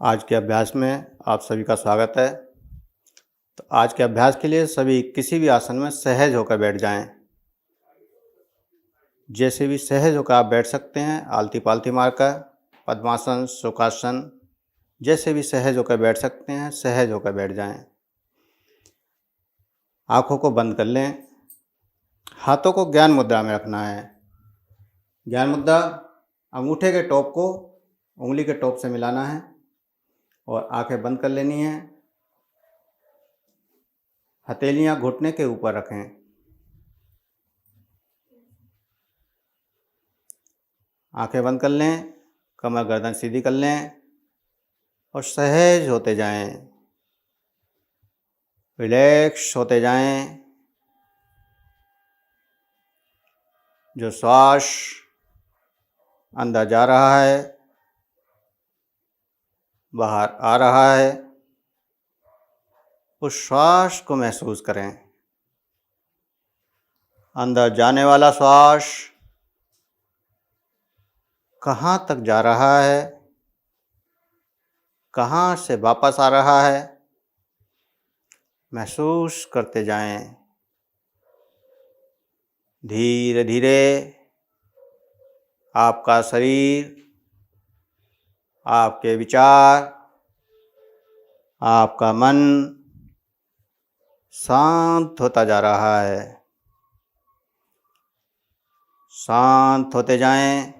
आज के अभ्यास में आप सभी का स्वागत है। तो आज के अभ्यास के लिए सभी किसी भी आसन में सहज होकर बैठ जाएं। जैसे भी सहज होकर आप बैठ सकते हैं, आलती पालती मारकर, पद्मासन, सुखासन, जैसे भी सहज होकर बैठ सकते हैं, सहज होकर बैठ जाएं। आँखों को बंद कर लें। हाथों को ज्ञान मुद्रा में रखना है। ज्ञान मुद्रा अंगूठे के टॉप को उंगली के टॉप से मिलाना है और आंखें बंद कर लेनी है। हथेलियां घुटने के ऊपर रखें। आंखें बंद कर लें, कमर गर्दन सीधी कर लें और सहज होते जाएं, रिलैक्स होते जाएं। जो श्वास अंदर जा रहा है, बाहर आ रहा है, उस श्वास को महसूस करें। अंदर जाने वाला श्वास कहाँ तक जा रहा है, कहाँ से वापस आ रहा है, महसूस करते जाएं। धीरे धीरे आपका शरीर, आपके विचार, आपका मन शांत होता जा रहा है। शांत होते जाएं।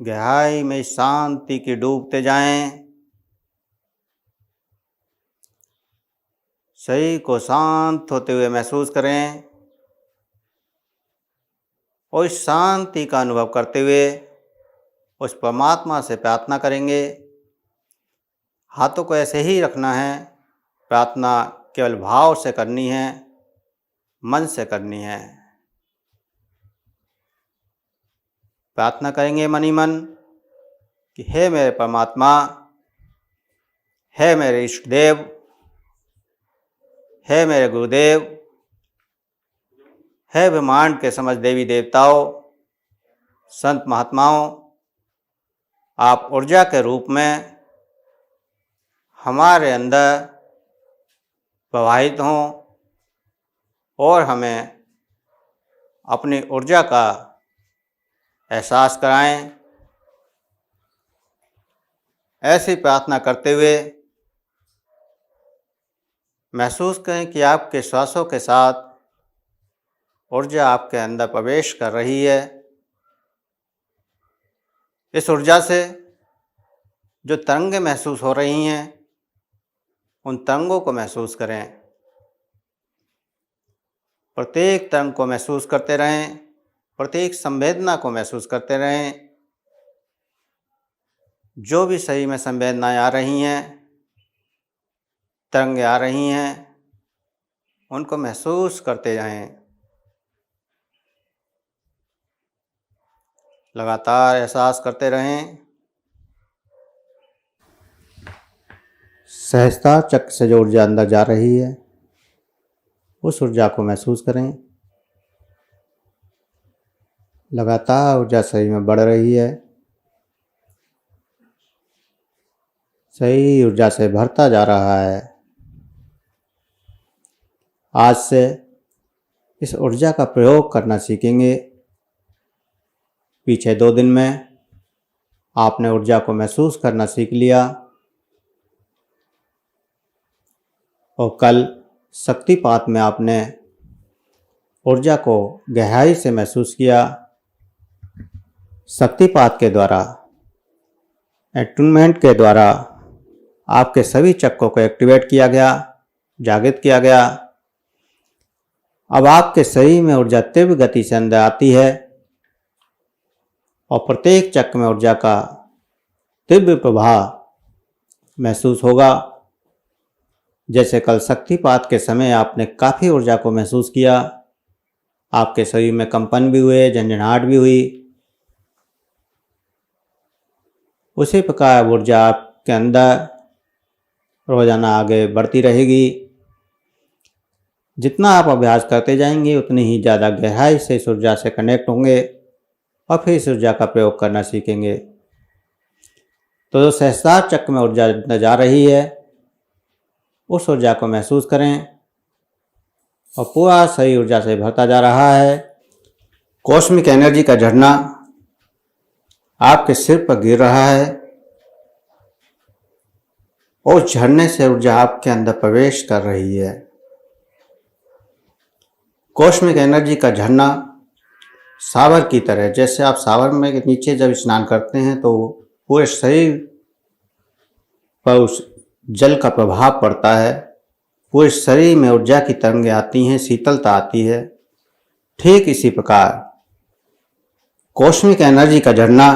गहराई में शांति की डूबते जाएं। शरीर को शांत होते हुए महसूस करें और इस शांति का अनुभव करते हुए उस परमात्मा से प्रार्थना करेंगे। हाथों को ऐसे ही रखना है। प्रार्थना केवल भाव से करनी है, मन से करनी है। प्रार्थना करेंगे मन ही मन कि हे मेरे परमात्मा, हे मेरे इष्ट देव, हे मेरे गुरुदेव, हे ब्रह्मांड के समस्त देवी देवताओं, संत महात्माओं, आप ऊर्जा के रूप में हमारे अंदर प्रवाहित हों और हमें अपनी ऊर्जा का एहसास कराएं। ऐसी प्रार्थना करते हुए महसूस करें कि आपके श्वासों के साथ ऊर्जा आपके अंदर प्रवेश कर रही है। इस ऊर्जा से जो तरंगें महसूस हो रही हैं, उन तरंगों को महसूस करें। प्रत्येक तरंग को महसूस करते रहें, प्रत्येक संवेदना को महसूस करते रहें। जो भी शरीर में संवेदनाएं आ रही हैं, तरंगें आ रही हैं, उनको महसूस करते रहें। लगातार एहसास करते रहें। सहजता चक्र से जो ऊर्जा अंदर जा रही है, उस ऊर्जा को महसूस करें। लगातार ऊर्जा शरीर में बढ़ रही है। सही ऊर्जा से भरता जा रहा है। आज से इस ऊर्जा का प्रयोग करना सीखेंगे। पीछे 2 दिन में आपने ऊर्जा को महसूस करना सीख लिया और कल शक्तिपात में आपने ऊर्जा को गहराई से महसूस किया। शक्तिपात के द्वारा, एटूनमेंट के द्वारा आपके सभी चक्रों को एक्टिवेट किया गया, जागृत किया गया। अब आपके शरीर में ऊर्जा तीव्र गति से अंदर आती है और प्रत्येक चक्र में ऊर्जा का तीव्र प्रभाव महसूस होगा। जैसे कल शक्तिपात के समय आपने काफ़ी ऊर्जा को महसूस किया, आपके शरीर में कंपन भी हुए, झंझनाहट भी हुई। उसी प्रकार ऊर्जा आपके अंदर रोजाना आगे बढ़ती रहेगी। जितना आप अभ्यास करते जाएंगे, उतनी ही ज़्यादा गहराई से इस ऊर्जा से कनेक्ट होंगे और फिर इस ऊर्जा का प्रयोग करना सीखेंगे। तो जो सहस्त्रार चक्र में ऊर्जा अंदर जा रही है उस ऊर्जा को महसूस करें और पूरा सही ऊर्जा से भरता जा रहा है। कॉस्मिक एनर्जी का झरना आपके सिर पर गिर रहा है और झरने से ऊर्जा आपके अंदर प्रवेश कर रही है। कॉस्मिक एनर्जी का झरना सावर की तरह, जैसे आप सावर में नीचे जब स्नान करते हैं तो पूरे शरीर पर उस जल का प्रभाव पड़ता है, पूरे शरीर में ऊर्जा की तरंगें आती हैं, शीतलता आती है। ठीक इसी प्रकार कॉस्मिक एनर्जी का झरना,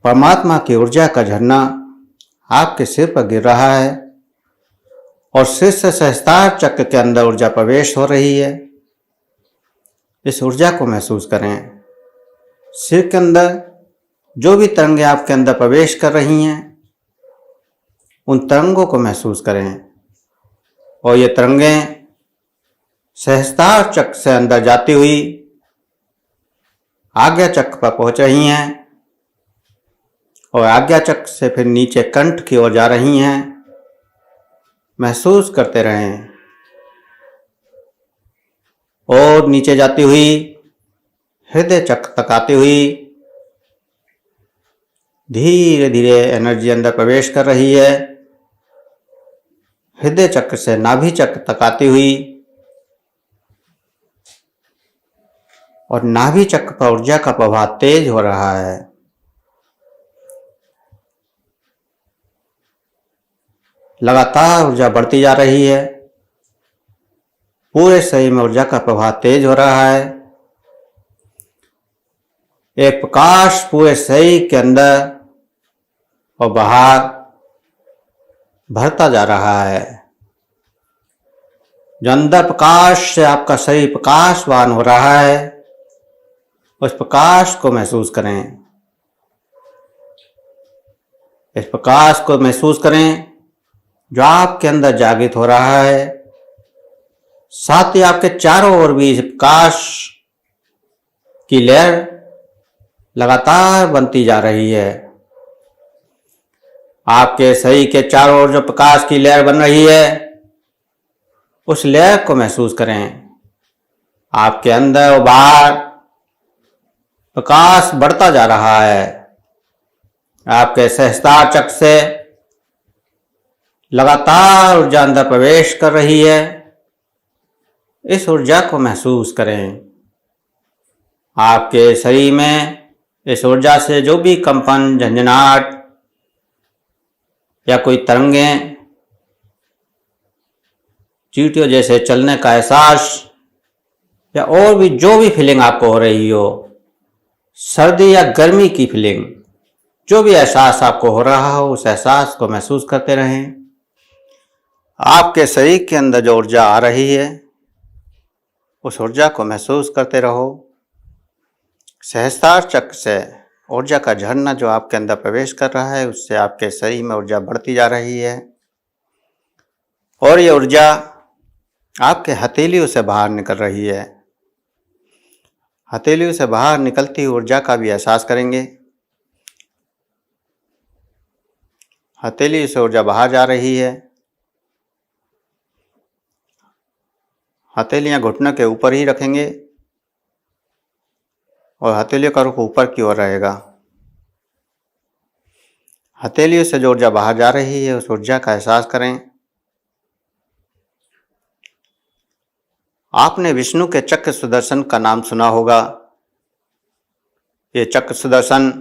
परमात्मा की ऊर्जा का झरना आपके सिर पर गिर रहा है और सिर से सहस्त्रार चक्र के अंदर ऊर्जा प्रवेश हो रही है। इस ऊर्जा को महसूस करें। सिर के अंदर जो भी तरंगें आपके अंदर प्रवेश कर रही हैं उन तरंगों को महसूस करें और ये तरंगें सहस्त्रार चक्र से अंदर जाती हुई आज्ञा चक्र पर पहुंच रही हैं और आज्ञा चक्र से फिर नीचे कंठ की ओर जा रही हैं। महसूस करते रहें और नीचे जाती हुई हृदय चक्र तक आती हुई धीरे धीरे एनर्जी अंदर प्रवेश कर रही है। हृदय चक्र से नाभि चक्र तक आती हुई और नाभि चक्र पर ऊर्जा का प्रवाह तेज हो रहा है। लगातार ऊर्जा बढ़ती जा रही है, पूरे शरीर में ऊर्जा का प्रवाह तेज हो रहा है। एक प्रकाश पूरे शरीर के अंदर और बाहर भरता जा रहा है। जो अंदर प्रकाश से आपका शरीर प्रकाशवान हो रहा है, उस प्रकाश को महसूस करें। इस प्रकाश को महसूस करें जो आपके अंदर जागृत हो रहा है। साथ ही आपके चारों ओर भी इस प्रकाश की लहर लगातार बनती जा रही है। आपके शरीर के चारों ओर जो प्रकाश की लहर बन रही है उस लहर को महसूस करें। आपके अंदर और बाहर प्रकाश बढ़ता जा रहा है। आपके सहस्त्रार चक्र से लगातार ऊर्जा अंदर प्रवेश कर रही है। इस ऊर्जा को महसूस करें। आपके शरीर में इस ऊर्जा से जो भी कंपन, झंझनाहट या कोई तरंगें, चींटियों जैसे चलने का एहसास या और भी जो भी फीलिंग आपको हो रही हो, सर्दी या गर्मी की फीलिंग, जो भी एहसास आपको हो रहा हो उस एहसास को महसूस करते रहें। आपके शरीर के अंदर जो ऊर्जा आ रही है उस ऊर्जा को महसूस करते रहो। सहस्त्रार चक्र से ऊर्जा का झरना जो आपके अंदर प्रवेश कर रहा है उससे आपके शरीर में ऊर्जा बढ़ती जा रही है और ये ऊर्जा आपके हथेलियों से बाहर निकल रही है। हथेलियों से बाहर निकलती हुई ऊर्जा का भी एहसास करेंगे। हथेली से ऊर्जा बाहर जा रही है। हथेलियां घुटनों के ऊपर ही रखेंगे और हथेलियों का रुख ऊपर की ओर रहेगा। हथेलियों से जो ऊर्जा बाहर जा रही है उस ऊर्जा का एहसास करें। आपने विष्णु के चक्र सुदर्शन का नाम सुना होगा। ये चक्र सुदर्शन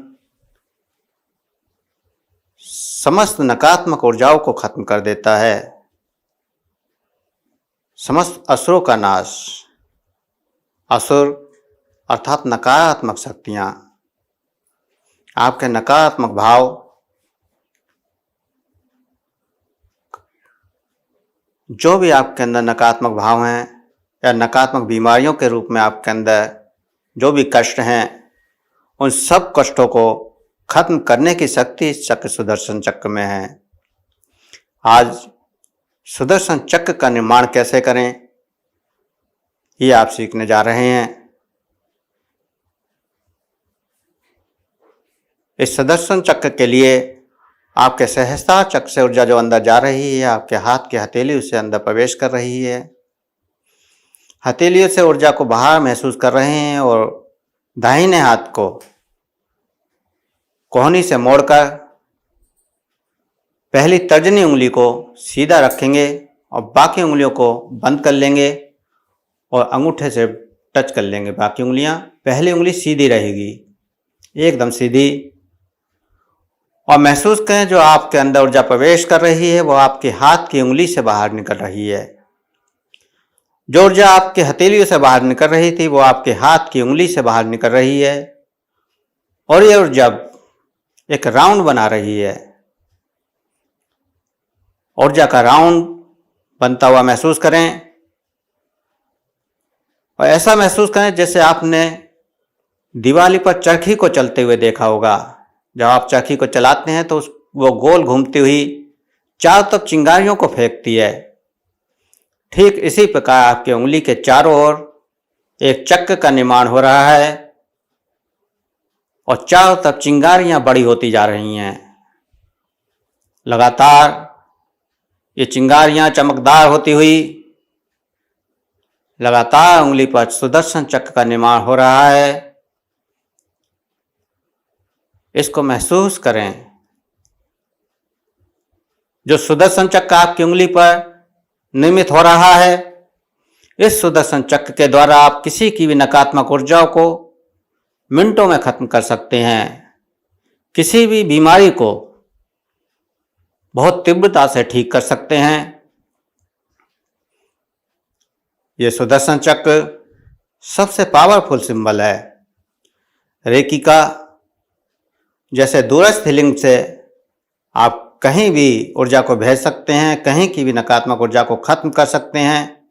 समस्त नकारात्मक ऊर्जाओं को खत्म कर देता है। समस्त असुरों का नाश। असुर अर्थात नकारात्मक शक्तियां, आपके नकारात्मक भाव, जो भी आपके अंदर नकारात्मक भाव हैं या नकारात्मक बीमारियों के रूप में आपके अंदर जो भी कष्ट हैं, उन सब कष्टों को खत्म करने की शक्ति इस चक्र सुदर्शन चक्र में है। आज सुदर्शन चक्र का निर्माण कैसे करें ये आप सीखने जा रहे हैं। इस सुदर्शन चक्र के लिए आपके सहस्त्रार चक्र से ऊर्जा जो अंदर जा रही है, आपके हाथ की हथेली उससे अंदर प्रवेश कर रही है। हथेलियों से ऊर्जा को बाहर महसूस कर रहे हैं और दाहिने हाथ को कोहनी से मोड़कर पहली तर्जनी उंगली को सीधा रखेंगे और बाकी उंगलियों को बंद कर लेंगे और अंगूठे से टच कर लेंगे बाकी उंगलियां। पहली उंगली सीधी रहेगी, एकदम सीधी। और महसूस करें जो आपके अंदर ऊर्जा प्रवेश कर रही है वो आपके हाथ की उंगली से बाहर निकल रही है। जो ऊर्जा आपके हथेलियों से बाहर निकल रही थी वो आपके हाथ की उंगली से बाहर निकल रही है और ये ऊर्जा एक राउंड बना रही है। ऊर्जा का राउंड बनता हुआ महसूस करें और ऐसा महसूस करें जैसे आपने दिवाली पर चरखी को चलते हुए देखा होगा। जब आप चरखी को चलाते हैं तो वो गोल घूमती हुई चारों तरफ चिंगारियों को फेंकती है। ठीक इसी प्रकार आपके उंगली के चारों ओर एक चक्र का निर्माण हो रहा है और चारों तरफ चिंगारियां बड़ी होती जा रही हैं। लगातार ये चिंगारियां चमकदार होती हुई लगातार उंगली पर सुदर्शन चक्र का निर्माण हो रहा है। इसको महसूस करें। जो सुदर्शन चक्र आपकी उंगली पर निर्मित हो रहा है, इस सुदर्शन चक्र के द्वारा आप किसी की भी नकारात्मक ऊर्जाओं को मिनटों में खत्म कर सकते हैं। किसी भी बीमारी को बहुत तीव्रता से ठीक कर सकते हैं। यह सुदर्शन चक्र सबसे पावरफुल सिंबल है रेकी का। जैसे दूरस्थ लिंक से आप कहीं भी ऊर्जा को भेज सकते हैं, कहीं की भी नकारात्मक ऊर्जा को खत्म कर सकते हैं,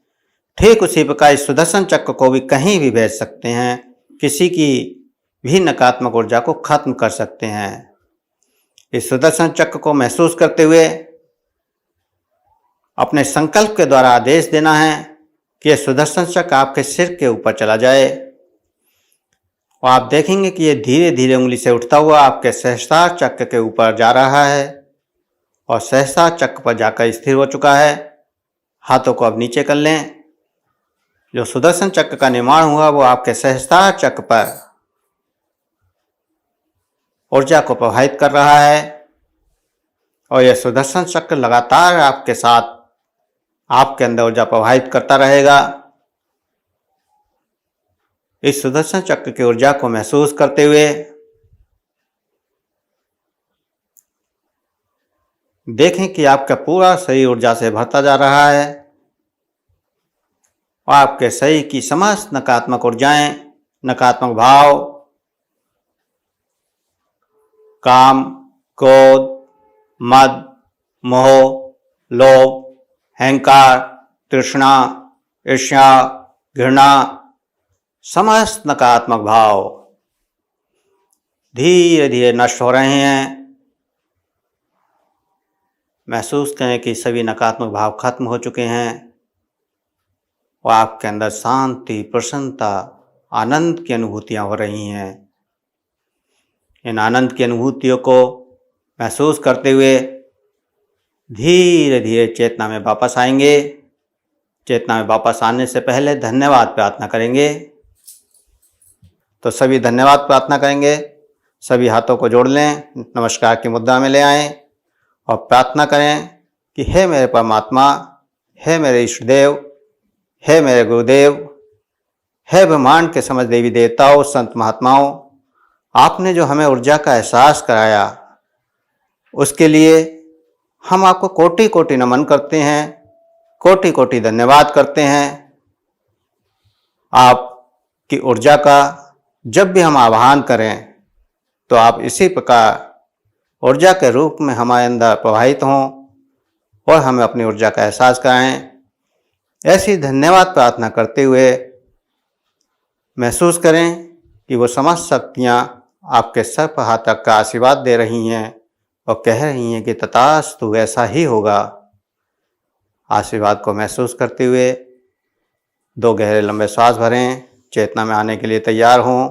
ठीक उसी प्रकार इस सुदर्शन चक्र को भी कहीं भी भेज सकते हैं, किसी की भी नकारात्मक ऊर्जा को खत्म कर सकते हैं। इस सुदर्शन चक्र को महसूस करते हुए अपने संकल्प के द्वारा आदेश देना है कि यह सुदर्शन चक्र आपके सिर के ऊपर चला जाए और आप देखेंगे कि यह धीरे धीरे उंगली से उठता हुआ आपके सहस्त्रार चक्र के ऊपर जा रहा है और सहस्त्रार चक्र पर जाकर स्थिर हो चुका है। हाथों को अब नीचे कर लें। जो सुदर्शन चक्र का निर्माण हुआ वो आपके सहस्त्रार चक्र पर ऊर्जा को प्रभावित कर रहा है और यह सुदर्शन चक्र लगातार आपके साथ आपके अंदर ऊर्जा प्रभावित करता रहेगा। इस सुदर्शन चक्र की ऊर्जा को महसूस करते हुए देखें कि आपका पूरा शरीर ऊर्जा से भरता जा रहा है और आपके शरीर की समस्त नकारात्मक ऊर्जाएं, नकारात्मक भाव, काम, क्रोध, मद, मोह, लोभ, अहंकार, तृष्णा, ईर्ष्या, घृणा, समस्त नकारात्मक भाव धीरे धीरे नष्ट हो रहे हैं। महसूस करें कि सभी नकारात्मक भाव खत्म हो चुके हैं और आपके अंदर शांति, प्रसन्नता, आनंद की अनुभूतियां हो रही हैं। इन आनंद की अनुभूतियों को महसूस करते हुए धीरे धीरे चेतना में वापस आएंगे। चेतना में वापस आने से पहले धन्यवाद प्रार्थना करेंगे। तो सभी धन्यवाद प्रार्थना करेंगे। सभी हाथों को जोड़ लें, नमस्कार की मुद्रा में ले आएं और प्रार्थना करें कि हे मेरे परमात्मा, हे मेरे इष्ट देव, हे मेरे गुरुदेव, हे ब्रह्मांड के समस्त देवी देवताओं, संत महात्माओं, आपने जो हमें ऊर्जा का एहसास कराया उसके लिए हम आपको कोटि कोटि नमन करते हैं, कोटि कोटि धन्यवाद करते हैं। आपकी ऊर्जा का जब भी हम आह्वान करें तो आप इसी प्रकार ऊर्जा के रूप में हमारे अंदर प्रवाहित हों और हमें अपनी ऊर्जा का एहसास कराएं। ऐसी धन्यवाद प्रार्थना करते हुए महसूस करें कि वो समस्त शक्तियाँ आपके सर पर हाथ रखकर आशीर्वाद दे रही हैं और कह रही हैं कि तथास्तु, ऐसा ही होगा। आशीर्वाद को महसूस करते हुए 2 गहरे लंबे श्वास भरें। चेतना में आने के लिए तैयार हों।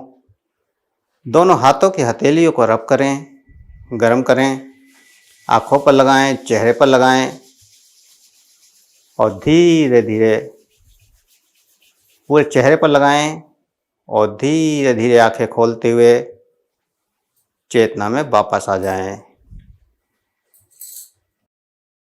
दोनों हाथों की हथेलियों को रब करें, गर्म करें, आँखों पर लगाएं, चेहरे पर लगाएं और धीरे धीरे पूरे चेहरे पर लगाएं और धीरे धीरे आंखें खोलते हुए चेतना में वापस आ जाएं।